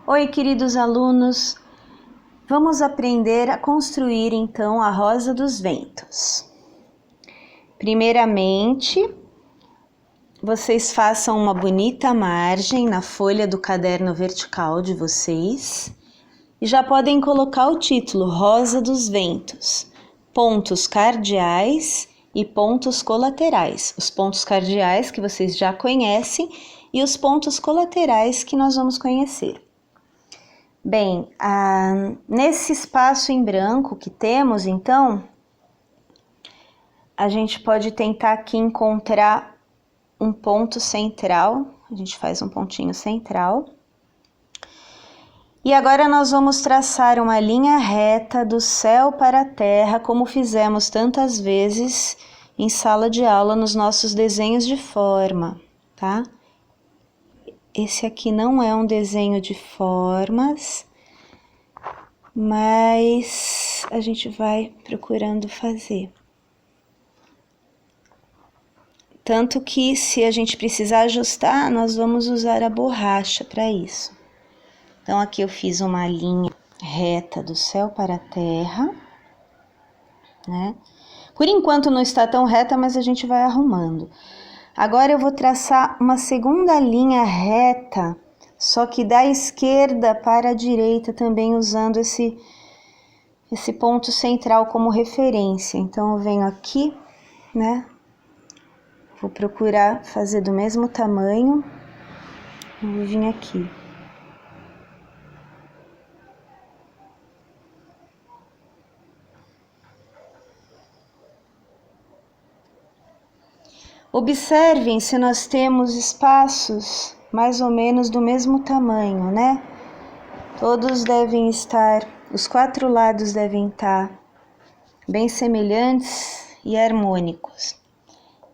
Oi, queridos alunos, vamos aprender a construir então a Rosa dos Ventos. Primeiramente, vocês façam uma bonita margem na folha do caderno vertical de vocês e já podem colocar o título Rosa dos Ventos, pontos cardeais e pontos colaterais. Os pontos cardeais que vocês já conhecem e os pontos colaterais que nós vamos conhecer. Bem, nesse espaço em branco que temos, então, a gente pode tentar aqui encontrar um ponto central. A gente faz um pontinho central. E agora nós vamos traçar uma linha reta do céu para a terra, como fizemos tantas vezes em sala de aula nos nossos desenhos de forma, tá? Esse aqui não é um desenho de formas, mas a gente vai procurando fazer. Tanto que se a gente precisar ajustar, nós vamos usar a borracha para isso. Então aqui eu fiz uma linha reta do céu para a terra, né? Por enquanto não está tão reta, mas a gente vai arrumando. Agora eu vou traçar uma segunda linha reta, só que da esquerda para a direita também usando esse ponto central como referência. Então eu venho aqui, né? Vou procurar fazer do mesmo tamanho. Eu vou vir aqui. Observem se nós temos espaços mais ou menos do mesmo tamanho, né? Todos devem estar, os quatro lados devem estar bem semelhantes e harmônicos.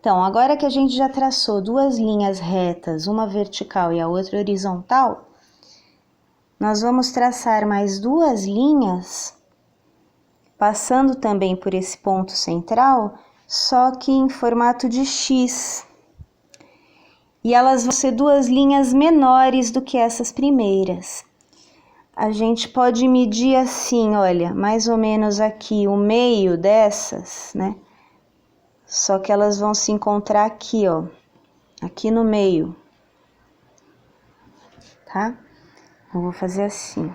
Então, agora que a gente já traçou duas linhas retas, uma vertical e a outra horizontal, nós vamos traçar mais duas linhas, passando também por esse ponto central, só que em formato de X. E elas vão ser duas linhas menores do que essas primeiras. A gente pode medir assim, olha, mais ou menos aqui o meio dessas, né? Só que elas vão se encontrar aqui, ó, aqui no meio, tá? Eu vou fazer assim.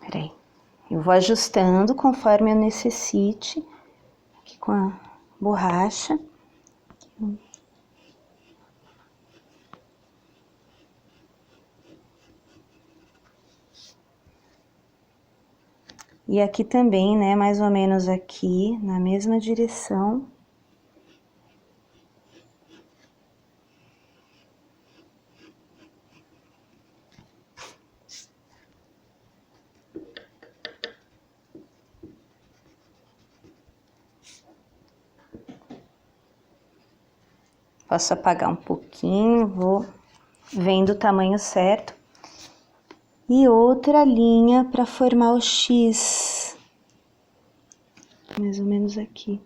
Peraí. Eu vou ajustando conforme eu necessite, aqui com a borracha. E aqui também, né, mais ou menos aqui, na mesma direção. Posso apagar um pouquinho, vou vendo o tamanho certo. E outra linha para formar o X, mais ou menos aqui.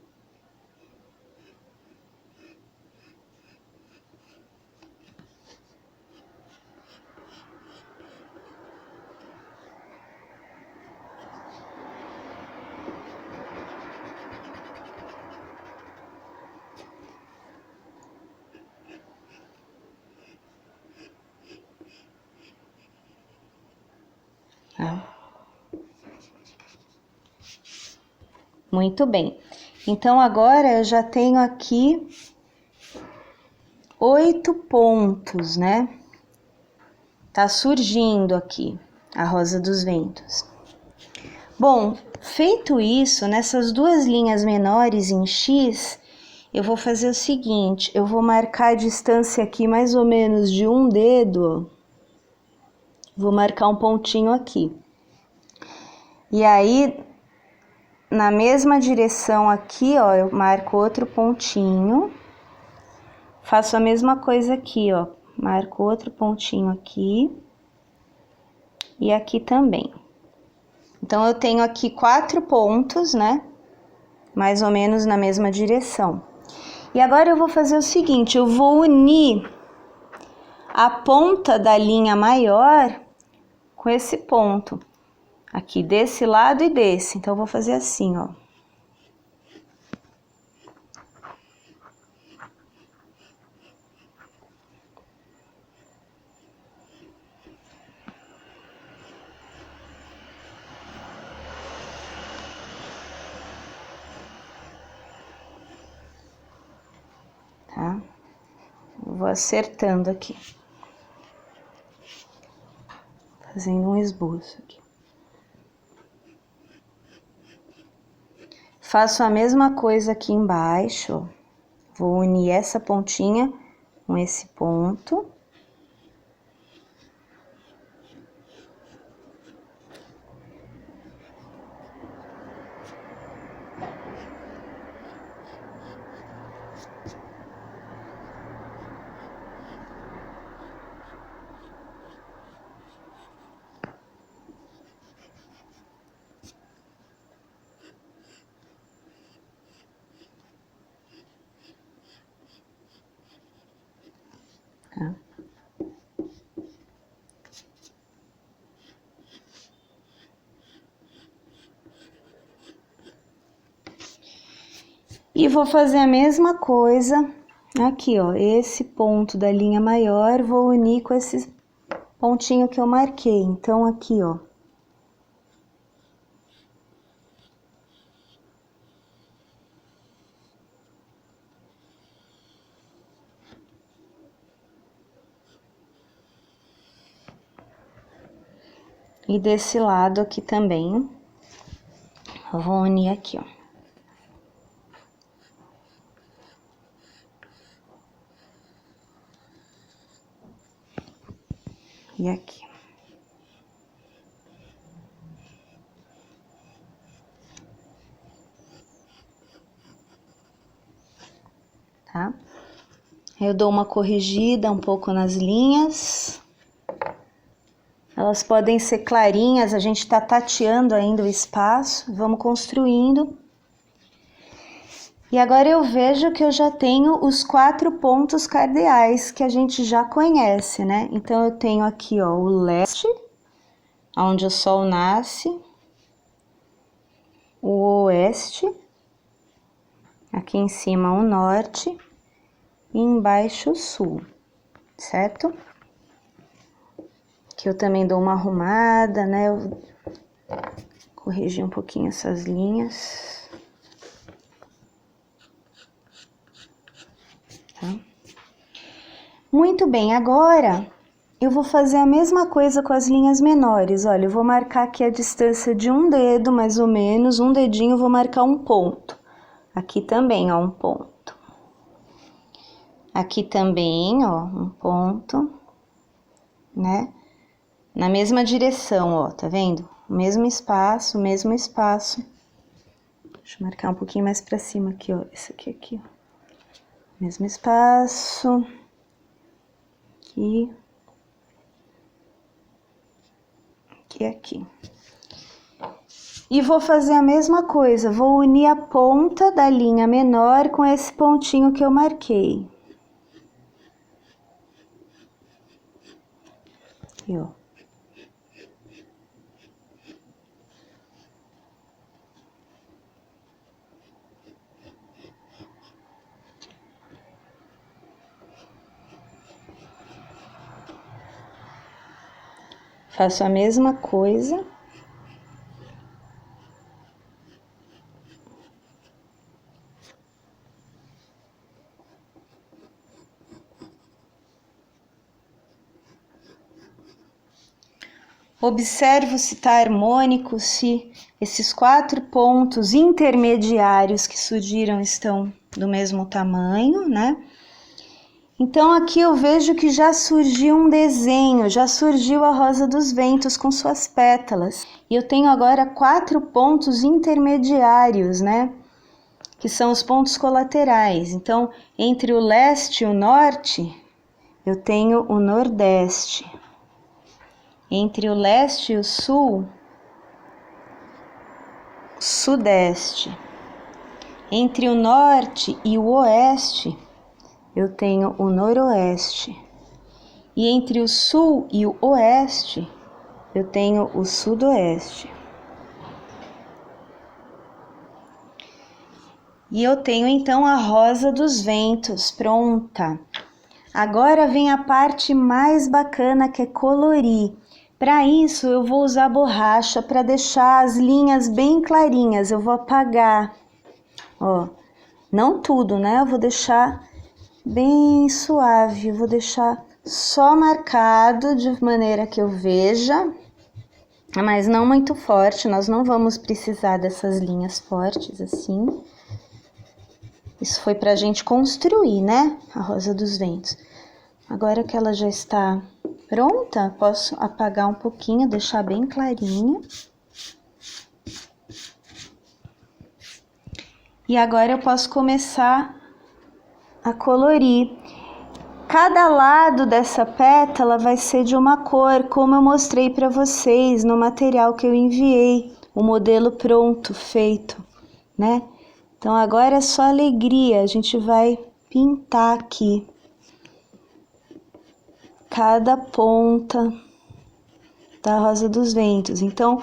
Muito bem. Então agora eu já tenho aqui 8 pontos, né? Tá surgindo aqui a Rosa dos Ventos. Bom, feito isso, nessas duas linhas menores em X, eu vou fazer o seguinte, eu vou marcar a distância aqui mais ou menos de um dedo, vou marcar um pontinho aqui. E aí, na mesma direção aqui, ó, eu marco outro pontinho, faço a mesma coisa aqui, ó, marco outro pontinho aqui e aqui também. Então, eu tenho aqui 4 pontos, né, mais ou menos na mesma direção. E agora eu vou fazer o seguinte, eu vou unir a ponta da linha maior com esse ponto, aqui desse lado e desse. Então eu vou fazer assim, ó. Tá? Eu vou acertando aqui. Fazendo um esboço aqui. Faço a mesma coisa aqui embaixo, ó. Vou unir essa pontinha com esse ponto. Tá? E vou fazer a mesma coisa aqui, ó, esse ponto da linha maior, vou unir com esse pontinho que eu marquei. Então, aqui, ó. E desse lado aqui também, eu vou unir aqui, ó. E aqui. Tá? Eu dou uma corrigida um pouco nas linhas. Elas podem ser clarinhas, a gente tá tateando ainda o espaço, vamos construindo. E agora eu vejo que eu já tenho os 4 pontos cardeais que a gente já conhece, né? Então, eu tenho aqui, ó, o leste, onde o sol nasce, o oeste, aqui em cima o norte e embaixo o sul, certo? Que eu também dou uma arrumada, né? Eu corrigi um pouquinho essas linhas. Tá? Muito bem, agora eu vou fazer a mesma coisa com as linhas menores. Olha, eu vou marcar aqui a distância de um dedo, mais ou menos, um dedinho, eu vou marcar um ponto. Aqui também, ó, um ponto. Aqui também, ó, um ponto, né? Na mesma direção, ó, tá vendo? O mesmo espaço, Deixa eu marcar um pouquinho mais pra cima aqui, ó, esse aqui, ó. Mesmo espaço. Aqui. Aqui, aqui. E vou fazer a mesma coisa, vou unir a ponta da linha menor com esse pontinho que eu marquei. Aqui, ó. Faço a mesma coisa. Observo se está harmônico, se esses 4 pontos intermediários que surgiram estão do mesmo tamanho, né? Então, aqui eu vejo que já surgiu um desenho, já surgiu a rosa dos ventos com suas pétalas. E eu tenho agora 4 pontos intermediários, né? Que são os pontos colaterais. Então, entre o leste e o norte, eu tenho o nordeste. Entre o leste e o sul, sudeste. Entre o norte e o oeste, eu tenho o noroeste. E entre o sul e o oeste, eu tenho o sudoeste. E eu tenho então a rosa dos ventos pronta. Agora vem a parte mais bacana, que é colorir. Para isso eu vou usar borracha para deixar as linhas bem clarinhas. Eu vou apagar, ó, não tudo, né? Eu vou deixar bem suave, eu vou deixar só marcado de maneira que eu veja, mas não muito forte. Nós não vamos precisar dessas linhas fortes assim. Isso foi para a gente construir, né? A rosa dos ventos. Agora que ela já está pronta, posso apagar um pouquinho, deixar bem clarinha. E agora eu posso começar a colorir. Cada lado dessa pétala vai ser de uma cor, como eu mostrei para vocês no material que eu enviei, o modelo pronto, feito, né? Então agora é só alegria, a gente vai pintar aqui cada ponta da rosa dos ventos. Então,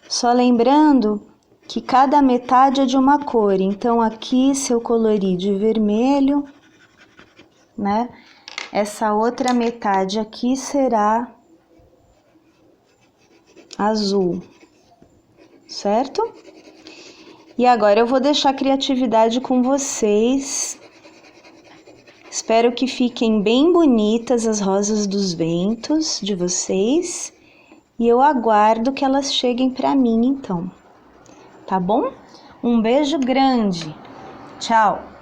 só lembrando que cada metade é de uma cor. Então aqui, se eu colorir de vermelho, né? Essa outra metade aqui será azul, certo? E agora eu vou deixar a criatividade com vocês. Espero que fiquem bem bonitas as rosas dos ventos de vocês. E eu aguardo que elas cheguem para mim, então. Tá bom? Um beijo grande. Tchau!